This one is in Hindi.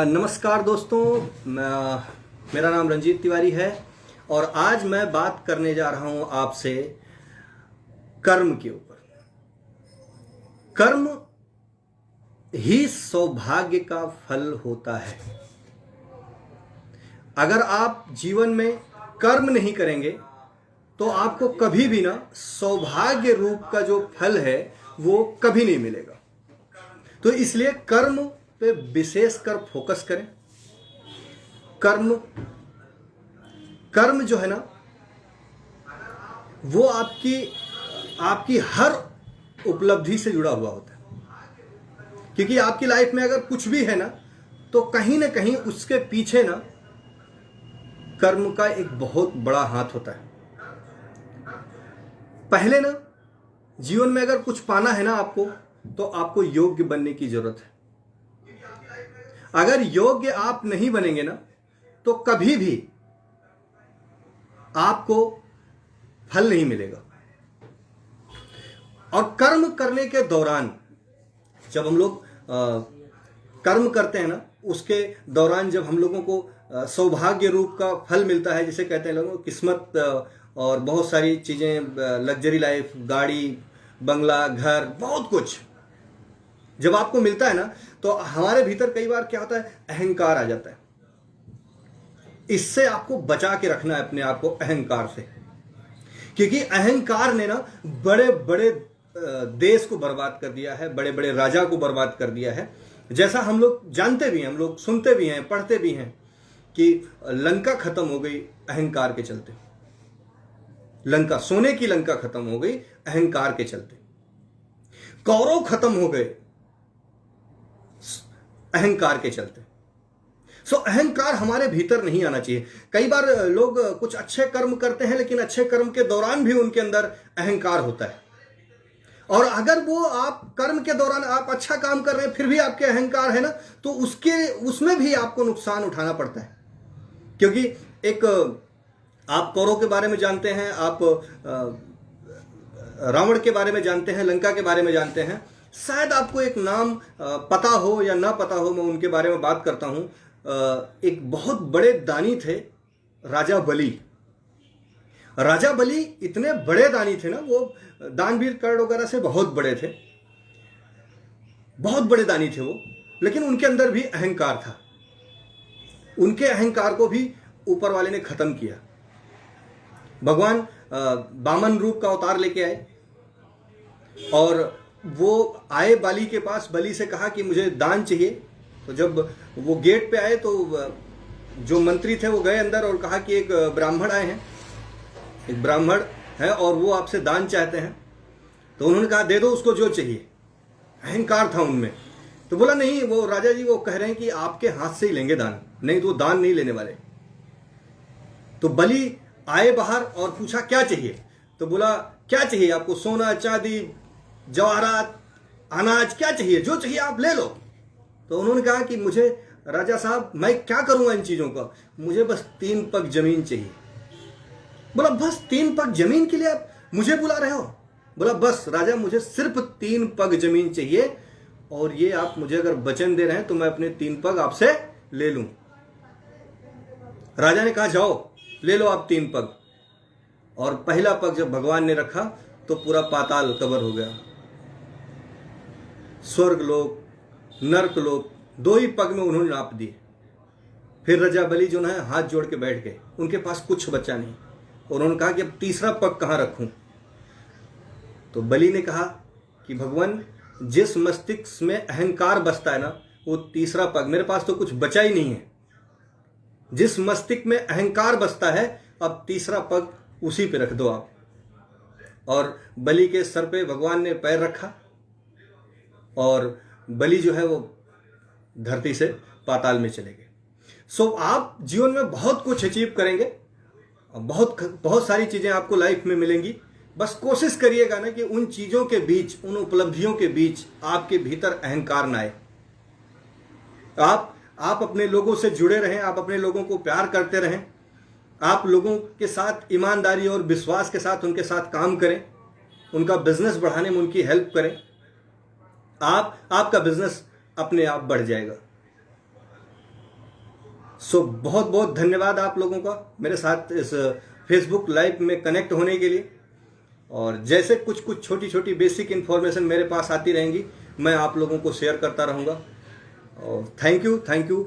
नमस्कार दोस्तों, मेरा नाम रंजीत तिवारी है और आज मैं बात करने जा रहा हूं आपसे कर्म के ऊपर। कर्म ही सौभाग्य का फल होता है। अगर आप जीवन में कर्म नहीं करेंगे तो आपको कभी भी ना सौभाग्य रूप का जो फल है वो कभी नहीं मिलेगा। तो इसलिए कर्म पे विशेषकर फोकस करें। कर्म जो है ना वो आपकी हर उपलब्धि से जुड़ा हुआ होता है, क्योंकि आपकी लाइफ में अगर कुछ भी है ना तो कहीं ना कहीं उसके पीछे ना कर्म का एक बहुत बड़ा हाथ होता है। पहले ना जीवन में अगर कुछ पाना है ना आपको, तो आपको योग्य बनने की जरूरत है। अगर योग्य आप नहीं बनेंगे ना तो कभी भी आपको फल नहीं मिलेगा। और कर्म करने के दौरान जब हम लोग कर्म करते हैं ना, उसके दौरान जब हम लोगों को सौभाग्य रूप का फल मिलता है, जिसे कहते हैं लोगों किस्मत और बहुत सारी चीजें, लग्जरी लाइफ, गाड़ी, बंगला, घर, बहुत कुछ जब आपको मिलता है ना तो हमारे भीतर कई बार क्या होता है, अहंकार आ जाता है। इससे आपको बचा के रखना है अपने आप को अहंकार से, क्योंकि अहंकार ने ना बड़े बड़े देश को बर्बाद कर दिया है, बड़े बड़े राजा को बर्बाद कर दिया है। जैसा हम लोग जानते भी हैं, हम लोग सुनते भी हैं, पढ़ते भी हैं कि लंका खत्म हो गई अहंकार के चलते। लंका, सोने की लंका खत्म हो गई अहंकार के चलते। कौरव खत्म हो गए अहंकार के चलते। सो अहंकार हमारे भीतर नहीं आना चाहिए। कई बार लोग कुछ अच्छे कर्म करते हैं, लेकिन अच्छे कर्म के दौरान भी उनके अंदर अहंकार होता है। और अगर वो आप कर्म के दौरान आप अच्छा काम कर रहे हैं फिर भी आपके अहंकार है ना, तो उसमें भी आपको नुकसान उठाना पड़ता है। क्योंकि एक आप कौरव के बारे में जानते हैं, आप रावण के बारे में जानते हैं, लंका के बारे में जानते हैं। शायद आपको एक नाम पता हो या ना पता हो, मैं उनके बारे में बात करता हूं। एक बहुत बड़े दानी थे, राजा बलि। राजा बलि इतने बड़े दानी थे ना, वो दानवीर कर्ण वगैरह से बहुत बड़े थे, बहुत बड़े दानी थे वो, लेकिन उनके अंदर भी अहंकार था। उनके अहंकार को भी ऊपर वाले ने खत्म किया। भगवान वामन रूप का अवतार लेके आए और वो आए बाली के पास, बलि से कहा कि मुझे दान चाहिए। तो जब वो गेट पे आए तो जो मंत्री थे वो गए अंदर और कहा कि एक ब्राह्मण आए हैं, एक ब्राह्मण है और वो आपसे दान चाहते हैं। तो उन्होंने कहा दे दो उसको जो चाहिए। अहंकार था उनमें। तो बोला नहीं, वो राजा जी वो कह रहे हैं कि आपके हाथ से ही लेंगे दान, नहीं तो दान नहीं लेने वाले। तो बलि आए बाहर और पूछा क्या चाहिए। तो बोला क्या चाहिए आपको, सोना चांदी जवाहरात अनाज क्या चाहिए, जो चाहिए आप ले लो। तो उन्होंने कहा कि मुझे राजा साहब मैं क्या करूंगा इन चीजों का, मुझे बस 3 पग जमीन चाहिए। बोला बस 3 पग जमीन के लिए आप मुझे बुला रहे हो। बोला बस राजा, मुझे सिर्फ 3 पग जमीन चाहिए और ये आप मुझे अगर वचन दे रहे हैं तो मैं अपने 3 पग आपसे ले लूं। राजा ने कहा जाओ ले लो आप 3 पग। और पहला पग जब भगवान ने रखा तो पूरा पाताल कवर हो गया। स्वर्ग लोक, नर्क लोक 2 ही पग में उन्होंने नाप दिए। फिर राजा बलि जो है हाथ जोड़ के बैठ गए, उनके पास कुछ बचा नहीं। और उन्होंने कहा कि अब तीसरा पग कहां रखूं। तो बलि ने कहा कि भगवान, जिस मस्तिष्क में अहंकार बसता है ना, वो तीसरा पग, मेरे पास तो कुछ बचा ही नहीं है। जिस मस्तिष्क में अहंकार बसता है, अब तीसरा पग उसी पे रख दो आप। और बलि के सर पे भगवान ने पैर रखा और बलि जो है वो धरती से पाताल में चले गए। सो आप जीवन में बहुत कुछ अचीव करेंगे, बहुत सारी चीजें आपको लाइफ में मिलेंगी। बस कोशिश करिएगा ना कि उन चीजों के बीच, उन उपलब्धियों के बीच आपके भीतर अहंकार ना आए। आप अपने लोगों से जुड़े रहें, आप अपने लोगों को प्यार करते रहें, आप लोगों के साथ ईमानदारी और विश्वास के साथ उनके साथ काम करें, उनका बिजनेस बढ़ाने में उनकी हेल्प करें। आपका बिजनेस अपने आप बढ़ जाएगा। सो बहुत बहुत धन्यवाद आप लोगों का मेरे साथ इस फेसबुक लाइव में कनेक्ट होने के लिए। और जैसे कुछ कुछ छोटी छोटी बेसिक इन्फॉर्मेशन मेरे पास आती रहेंगी, मैं आप लोगों को शेयर करता रहूँगा। और थैंक यू